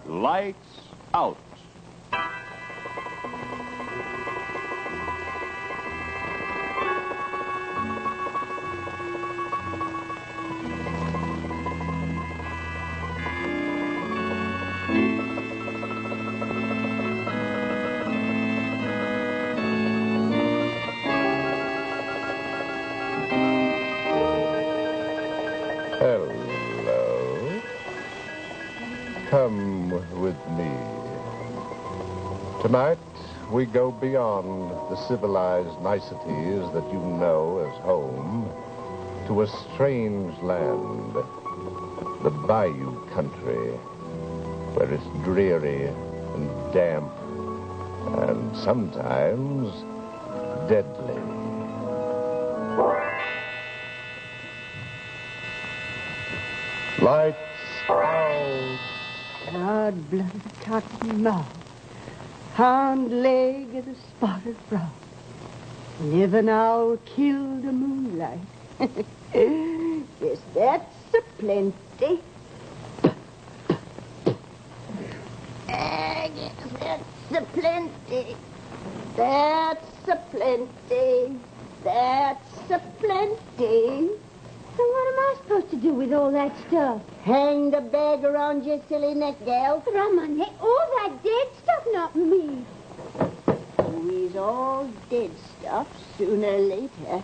Lights out. Hello. Come with me. Tonight, we go beyond the civilized niceties that you know as home to a strange land, the bayou country, where it's dreary and damp and sometimes deadly. Lights out. Hard-blooded cotton mouth, hind leg of the spotted frog. Never now killed the moonlight. Yes, that's a plenty. Yes, that's a plenty. That's a plenty. That's a plenty. So what am I supposed to do with all that stuff? Hang the bag around your silly neck, gal. Around my neck? All that dead stuff, not me. We's all dead stuff sooner or later.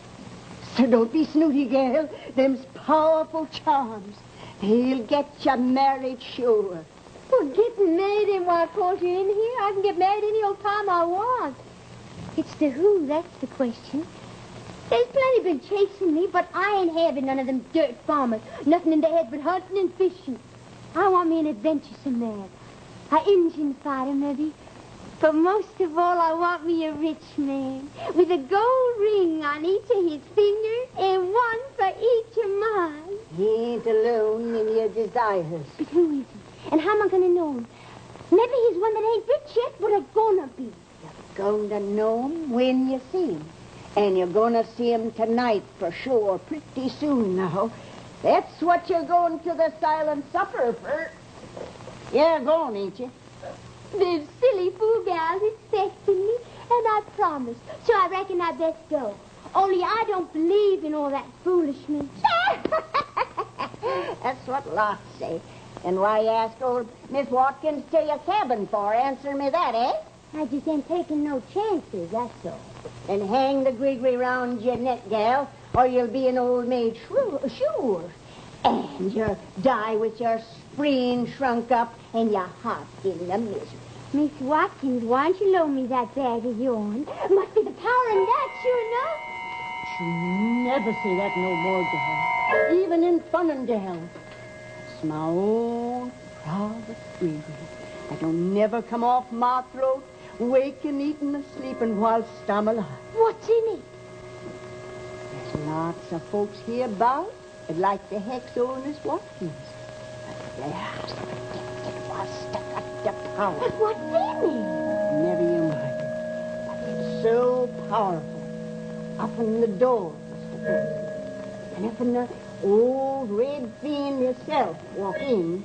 So don't be snooty, gal. Them's powerful charms. They'll get you married sure. Well, getting married ain't why I called you in here. I can get married any old time I want. It's the who, that's the question. There's plenty been chasing me, but I ain't having none of them dirt farmers. Nothing in their head but hunting and fishing. I want me an adventuresome man. A Indian fighter, maybe. But most of all, I want me a rich man. With a gold ring on each of his fingers and one for each of mine. He ain't alone in your desires. But who is he? And how am I going to know him? Maybe he's one that ain't rich yet, but a gonna be. You're going to know him when you see him. And you're going to see him tonight for sure, pretty soon now. That's what you're going to the silent supper for. You're going, ain't you? Them silly fool gals expecting me, and I promised. So I reckon I'd best go. Only I don't believe in all that foolishness. That's what lots say. And why you asked old Miss Watkins to your cabin for? Answer me that, eh? I just ain't taking no chances, that's all. And hang the grigri round your neck, gal, or you'll be an old maid sure. And you'll die with your spleen shrunk up and your heart in the misery. Miss Watkins, why don't you loan me that bag of yours? Must be the power in that, sure enough. She'll never say that no more, gal. Even in fun and gal. It's my own private grigri. That'll never come off my throat, waking, eating, and sleeping whilst I'm alive. What's in it? There's lots of folks hereabout that like to hex old Miss Watkins. But there's the protected was stuck up the power. But what's in it? Never you mind. But it's so powerful. Up in the door, Mr. President. And if the old red fiend yourself walk in...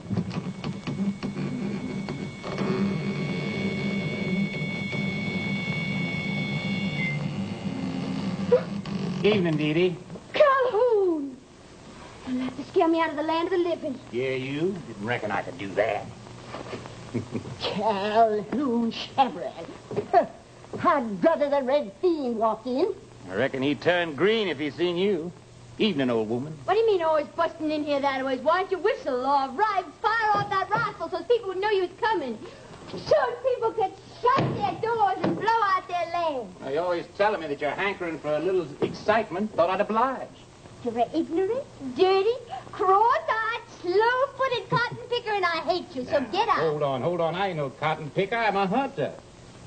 Evening, Dee Dee. Calhoun! You'll have to scare me out of the land of the living. Yeah, you? Didn't reckon I could do that. Calhoun Chevrolet. I'd rather the red fiend walk in. I reckon he'd turn green if he seen you. Evening, old woman. What do you mean always busting in here that way? Why don't you whistle or fire off that rifle so people would know you was coming? So people could shut their doors and blow out their lamps. Now, you're always telling me that you're hankering for a little excitement. Thought I'd oblige. You're an ignorant, dirty, cross-eyed, slow-footed cotton picker, and I hate you, so get out. Hold on. I ain't no cotton picker. I'm a hunter.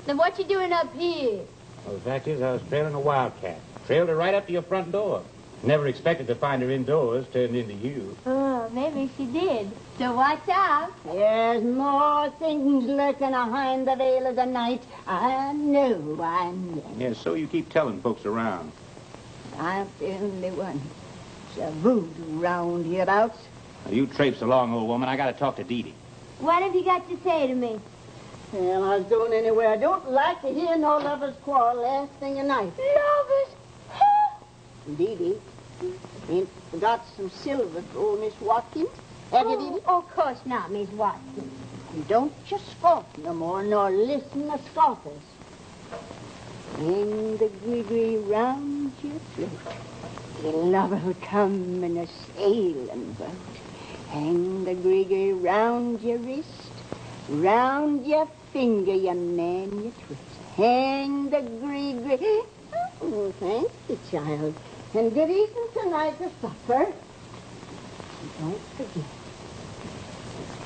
Then what you doing up here? Well, the fact is, I was trailing a wildcat. Trailed her right up to your front door. Never expected to find her indoors, turned into you. Oh, maybe she did. So watch out. There's more things lurking behind the veil of the night. I know. Yeah, so you keep telling folks around. I'm the only one. It's a voodoo round hereabouts. Now, you traipse along, old woman. I got to talk to Dee Dee. What have you got to say to me? Well, I was going anywhere. I don't like to hear no lovers quarrel last thing of night. Lovers? Huh? Dee ain't forgot some silver for old Miss Watkins. Have you, Dee? Oh, of course not, Miss Watson. And don't you scoff no more, nor listen to scoffers. Hang the gree round your throat. Your lover will come in a sailing boat. Hang the gree round your wrist, round your finger, you man, you twist. Hang the gree. Oh, thank you, child. And good evening tonight for supper. And don't forget,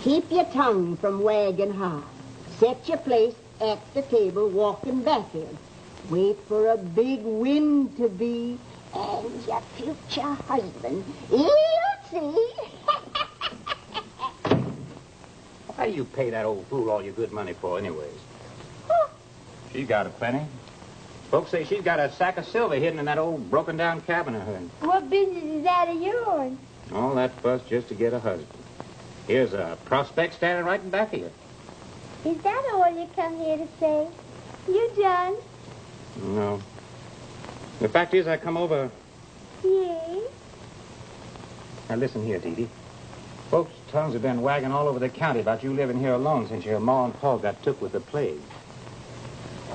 keep your tongue from wagging hard. Set your place at the table, walking backward. Wait for a big wind to be, and your future husband, you'll see. Why do you pay that old fool all your good money for anyways? She's got it plenty. Folks say she's got a sack of silver hidden in that old broken-down cabin of hers. What business is that of yours? All that fuss just to get a husband. Here's a prospect standing right in back of you. Is that all you come here to say? You done? No. The fact is, I come over... Yes? Now, listen here, Dee Dee. Folks' tongues have been wagging all over the county about you living here alone since your ma and pa got took with the plague.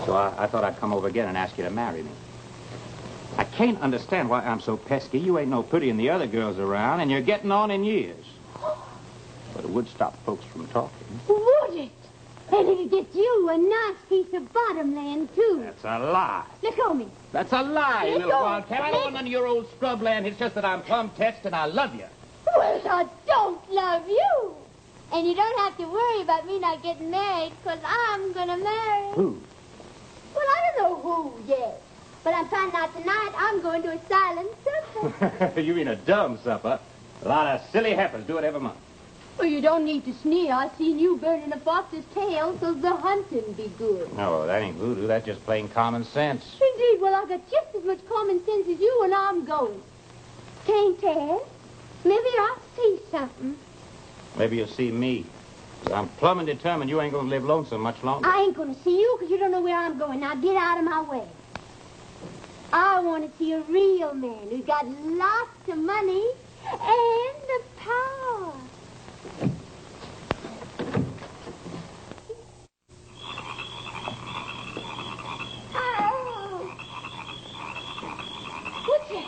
So I thought I'd come over again and ask you to marry me. I can't understand why I'm so pesky. You ain't no pretty than the other girls around, and you're getting on in years. But it would stop folks from talking. Would it? And it'd get you a nice piece of bottom land, too. That's a lie. Let go of me. That's a lie, you Let little go. wildcat. I don't want none of your old scrub land. It's just that I'm plumb test and I love you. Well, I don't love you. And you don't have to worry about me not getting married, because I'm going to marry. Who? Well, I don't know who yet. But I'm finding out tonight I'm going to a silent supper. You mean a dumb supper? A lot of silly heifers do it every month. Well, you don't need to sneer. I seen you burning a fox's tail, so the hunting be good. No, that ain't voodoo. That's just plain common sense. Indeed, well, I got just as much common sense as you, and I'm going. Can't tell. Maybe I'll see something. Maybe you'll see me. 'Cause I'm plumb and determined you ain't gonna live lonesome much longer. I ain't going to see you because you don't know where I'm going. Now get out of my way. I want to see a real man who's got lots of money and the power. Oh. What's that?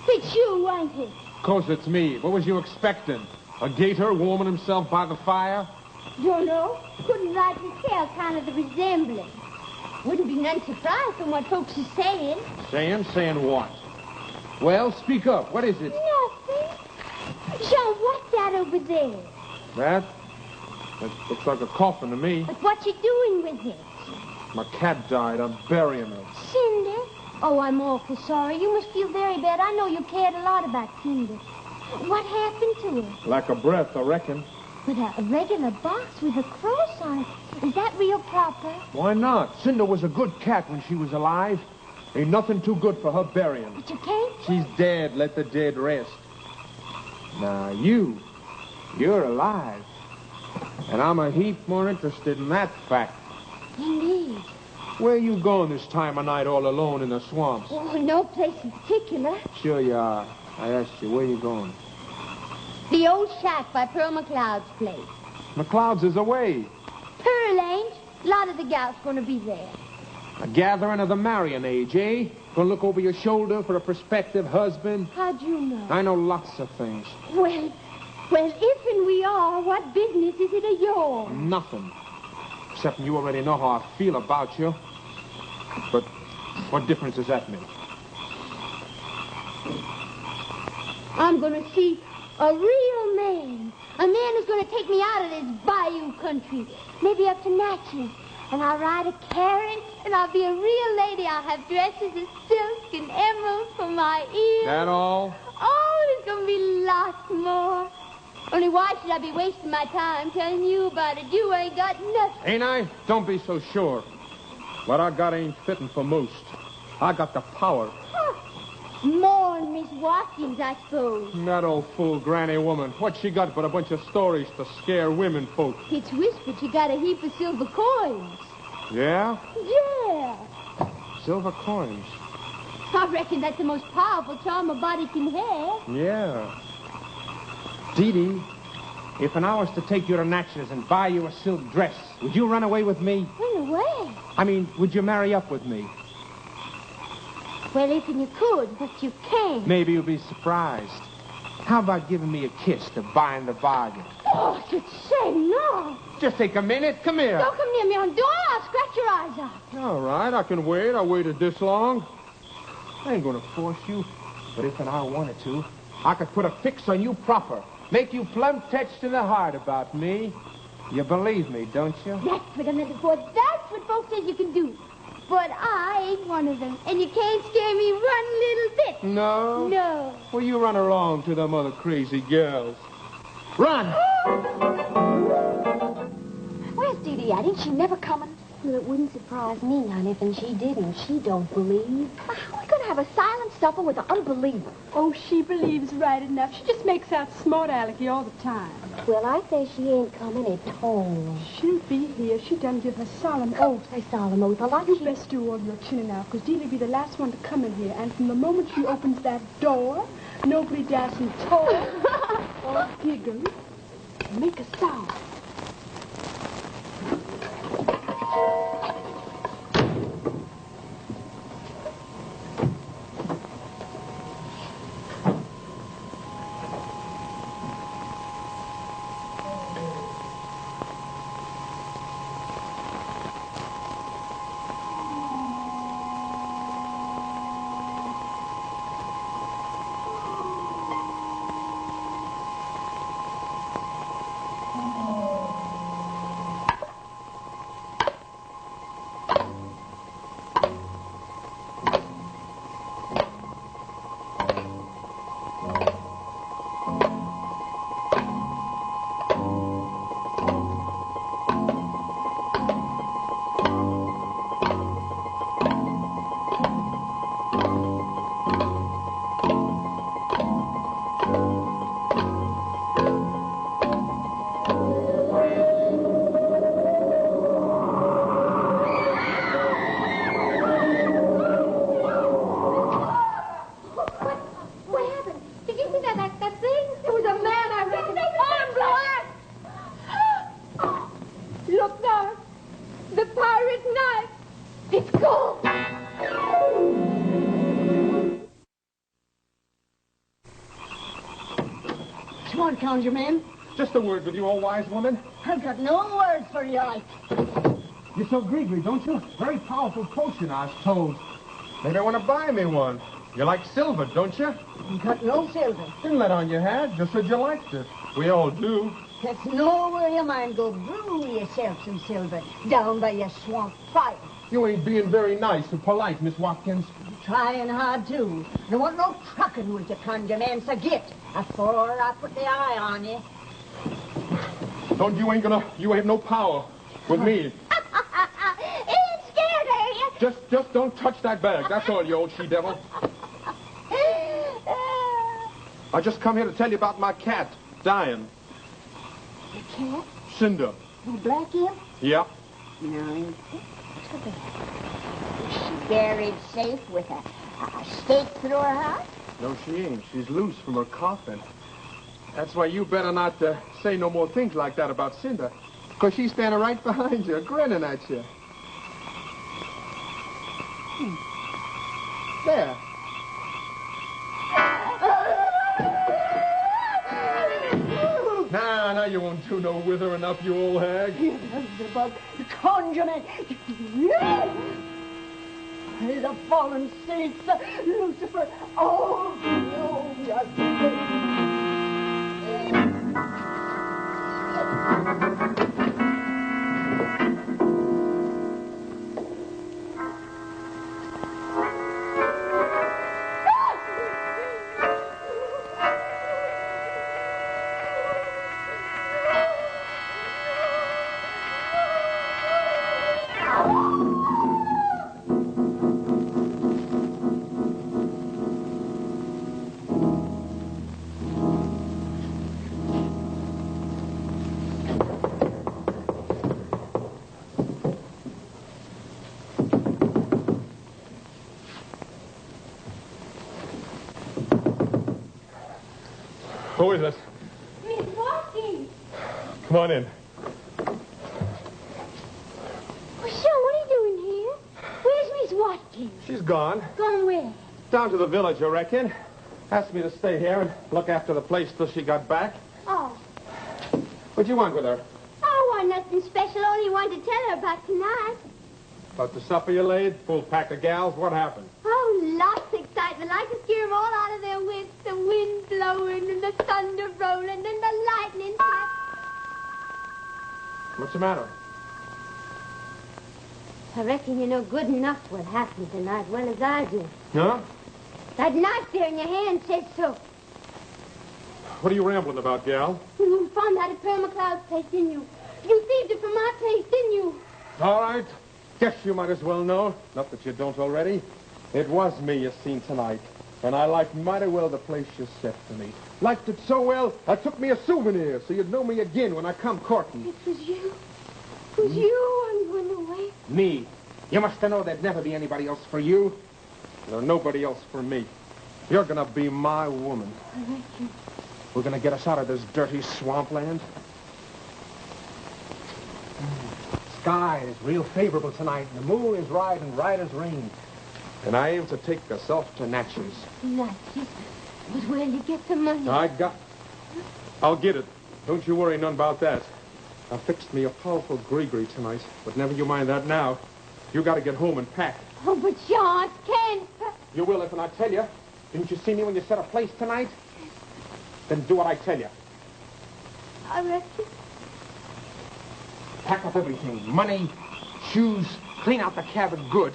It's you, ain't it? Of course it's me. What was you expecting? A gator warming himself by the fire? Don't know. Couldn't rightly tell kind of the resemblance. Wouldn't be none surprised from what folks are saying. Saying what? Well, speak up. What is it? Nothing. Jean, what's that over there? That looks like a coffin to me. But what you doing with it? My cat died. I'm burying her. Cinder? Oh, I'm awful sorry. You must feel very bad. I know you cared a lot about Cinder. What happened to her? Like a breath, I reckon. With a regular box with a cross on it. Is that real proper? Why not? Cinder was a good cat when she was alive. Ain't nothing too good for her burying. But you can't. She's dead. Let the dead rest. Now, you're alive. And I'm a heap more interested in that fact. Indeed. Where you going this time of night all alone in the swamps? Oh, no place in particular. Sure you are. I asked you, where you going? The old shack by Pearl McLeod's place. McLeod's is away. Pearl ain't. A lot of the gals going to be there. A gathering of the marrying age, eh? Gonna look over your shoulder for a prospective husband? How'd you know? I know lots of things. Well, if and we are, what business is it of yours? Nothing. Except you already know how I feel about you. But what difference does that make? I'm going to see a real man. A man who's going to take me out of this bayou country. Maybe up to Natchez. And I'll ride a carriage, and I'll be a real lady. I'll have dresses of silk and emeralds for my ears. That all? Oh, there's going to be lots more. Only why should I be wasting my time telling you about it? You ain't got nothing. Ain't I? Don't be so sure. What I got ain't fitting for most. I got the power. More than Miss Watkins, I suppose. That old fool granny woman. What she got but a bunch of stories to scare women folk? It's whispered she got a heap of silver coins. Yeah? Yeah. Silver coins. I reckon that's the most powerful charm a body can have. Yeah. Dee Dee, if I was to take you to Natchez and buy you a silk dress, would you run away with me? Run away? I mean, would you marry up with me? Well, if you could, but you can't. Maybe you'll be surprised. How about giving me a kiss to bind the bargain? Oh, I should say no. Just take a minute. Come here. Don't come near me on door. I'll scratch your eyes out. All right, I can wait. I waited this long. I ain't gonna force you, but if I wanted to, I could put a fix on you proper. Make you plumb touched in the heart about me. You believe me, don't you? That's what I'm looking for. That's what folks says you can do. But I ain't one of them, and you can't scare me one little bit. No? No. Well, you run along to them other crazy girls. Run! Where's Dee Dee at? Ain't she never coming? Well, it wouldn't surprise me none if she didn't. She don't believe. How are we going to have a silent stuffer with an unbeliever? Oh, she believes right enough. She just makes out smart alecky all the time. Well, I say she ain't coming at all. She'll be here. She done give her solemn oath. Say solemn oath. A lot You best do all your chinning out, because Dee'll be the last one to come in here. And from the moment she opens that door, nobody dancing talk or giggle or make a sound. Conjure man. Just a word with you, old wise woman. I've got no words for you, like. You're so greedy, don't you? Very powerful potion, I was told. Maybe I want to buy me one. You like silver, don't you? You got no silver. Didn't let on your hat. Just said you liked it. We all do. That's nowhere your mind go. Brew yourself some silver down by your swamp fire. You ain't being very nice or polite, Miss Watkins. Trying hard, too. There wasn't no trucking with you, conjure man, so get before I put the eye on you. You ain't no power with me. Ain't scared, are you? Just don't touch that bag. That's all, you old she-devil. I just come here to tell you about my cat, dying. The cat? Cinder. The black imp? Yeah. No. Is she buried safe with a stake through her heart? No, she ain't. She's loose from her coffin. That's why you better not say no more things like that about Cinder. Because she's standing right behind you, grinning at you. There. Now you won't do no withering up, you old hag. Beelzebub, the conjure man. The fallen saints, Lucifer. Oh, no, yes. Who is it? Miss Watkins. Come on in. Well, Sean, what are you doing here? Where's Miss Watkins? She's gone. Gone where? Down to the village, I reckon. Asked me to stay here and look after the place till she got back. Oh. What'd you want with her? Oh, well, nothing special. Only wanted to tell her about tonight. About the supper you laid? Full pack of gals? What happened? Oh, lots of excitement. Like to scare them all out of their wits. The wind blowing and the thunder rolling and the lightning. What's the matter? I reckon you know good enough what happened tonight, well as I do. Huh? That knife there in your hand says so. What are you rambling about, gal? You found that at Pearl McLeod's place, didn't you? You thieved it from my place, didn't you? All right. Guess you might as well know. Not that you don't already. It was me you seen tonight. And I liked mighty well the place you set for me. Liked it so well, I took me a souvenir so you'd know me again when I come courting. It was you. It was you I'm going away. Me? You must have known there'd never be anybody else for you. There's nobody else for me. You're gonna be my woman. I reckon. We're gonna get us out of this dirty swampland. Sky is real favorable tonight. The moon is right and right as rain. And I aim to take us off to Natchez. Natchez? But where'll you get the money? I'll get it. Don't you worry none about that. I fixed me a powerful gree-gree tonight, but never you mind that now. You gotta get home and pack. Oh, but John, can't. You will if I tell you. Didn't you see me when you set a place tonight? Then do what I tell you. I reckon. Pack up everything. Money, shoes, clean out the cabin good.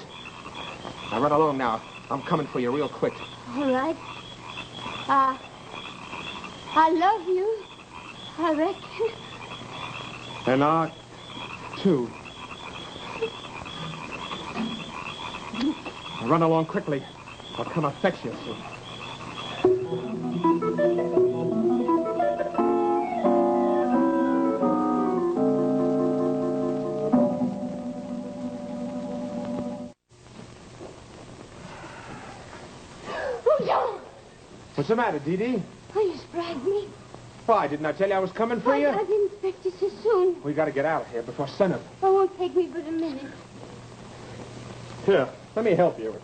Now run along now. I'm coming for you real quick. All right. I love you. I reckon. And I, too. Now run along quickly. I'll come and fetch you soon. What's the matter, Dee Dee? Oh, you spragged me. Why, didn't I tell you I was coming for you? I didn't expect you so soon. We gotta get out of here before sunup. It won't take me but a minute. Here, let me help you.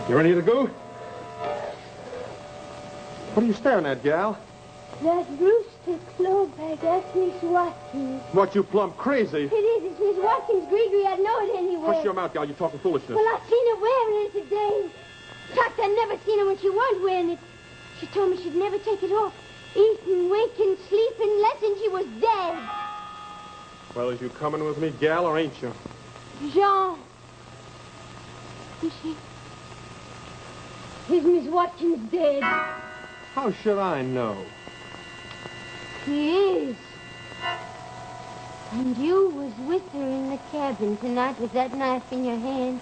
You ready to go? What are you staring at, gal? That rooster clawback, that's Miss Watkins. What, you plumb crazy? It is. It's Miss Watkins' gree-gree. I'd know it anywhere. Hush your mouth, gal. You're talking foolishness. Well, I seen her wearing it today. In fact, I never seen her when she wasn't wearing it. She told me she'd never take it off. Eating, winking, sleeping, less than she was dead. Well, is you coming with me, gal, or ain't you? Jean. Is Miss Watkins dead? How should I know? She is. And you was with her in the cabin tonight with that knife in your hand.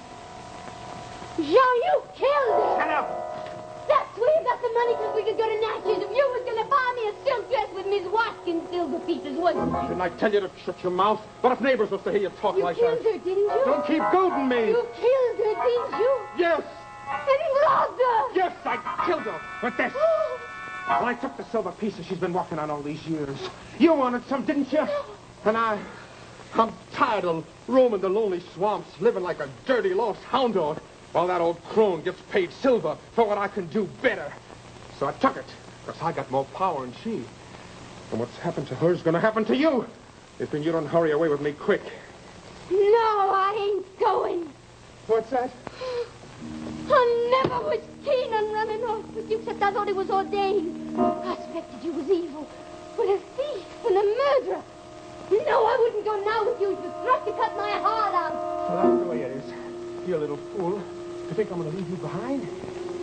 Jean, you killed her! Shut up! That's where you got the money because we could go to Natchez. If you was going to buy me a silk dress with Miss Watkins' silver pieces, wasn't you? Didn't I tell you to shut your mouth? What if neighbors was to hear you talk You like killed that? her, didn't you? Don't keep goading me! You killed her, didn't you? Yes! And robbed her! Yes, I killed her with this. Well, I took the silver pieces she's been walking on all these years. You wanted some, didn't you? And I'm tired of roaming the lonely swamps, living like a dirty, lost hound dog, while that old crone gets paid silver for what I can do better. So I took it, because I got more power than she. And what's happened to her's going to happen to you, if you don't hurry away with me quick. No, I ain't going. What's that? I never was keen on running off with you, except I thought it was ordained. I suspected you was evil, but a thief and a murderer. No, I wouldn't go now with you. It was thrust to cut my heart out. So that's the way it is. You little fool. You think I'm going to leave you behind?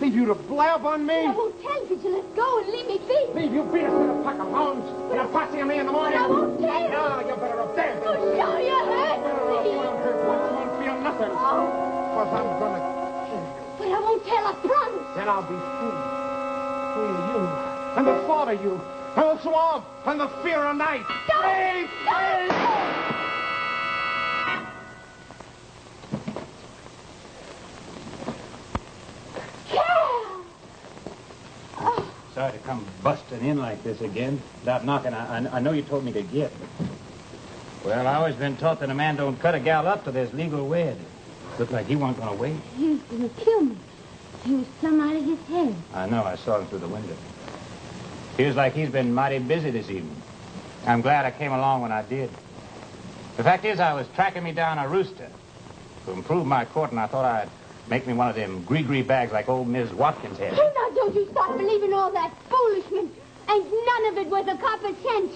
Leave you to blab on me? But I won't tell you to let go and leave me be. Leave you beat us with a pack of hounds and a posse on me in the morning? But I won't tell you. No, you better up there. Oh, sure, you hurt me. You won't hurt once. You won't feel nothing. Because I'm going to kill you. But I won't tell, I promise. Then I'll be free. Free of you. And the thought of you. And the swamp. And the fear of night. Free! Free! sorry to come busting in like this again without knocking. I know you told me to get. Well, I always been taught that a man don't cut a gal up till there's legal wed. Looked like he wasn't going to wait. He was going to kill me. He was plumb out of his head. I know. I saw him through the window. Feels like he's been mighty busy this evening. I'm glad I came along when I did. The fact is, I was tracking me down a rooster to improve my court, and I thought I'd make me one of them gree-gree bags like old Miss Watkins had. Oh, now, don't you start believing all that foolishness. Ain't none of it worth a copper cent.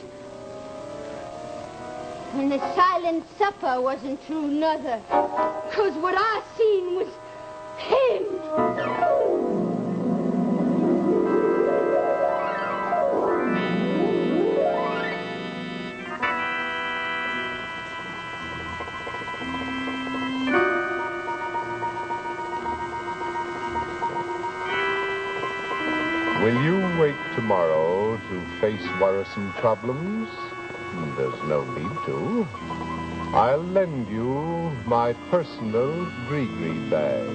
And the silent supper wasn't true, nother. 'Cause what I seen was him. Will you wait tomorrow to face worrisome problems? There's no need to. I'll lend you my personal gree-gree bag.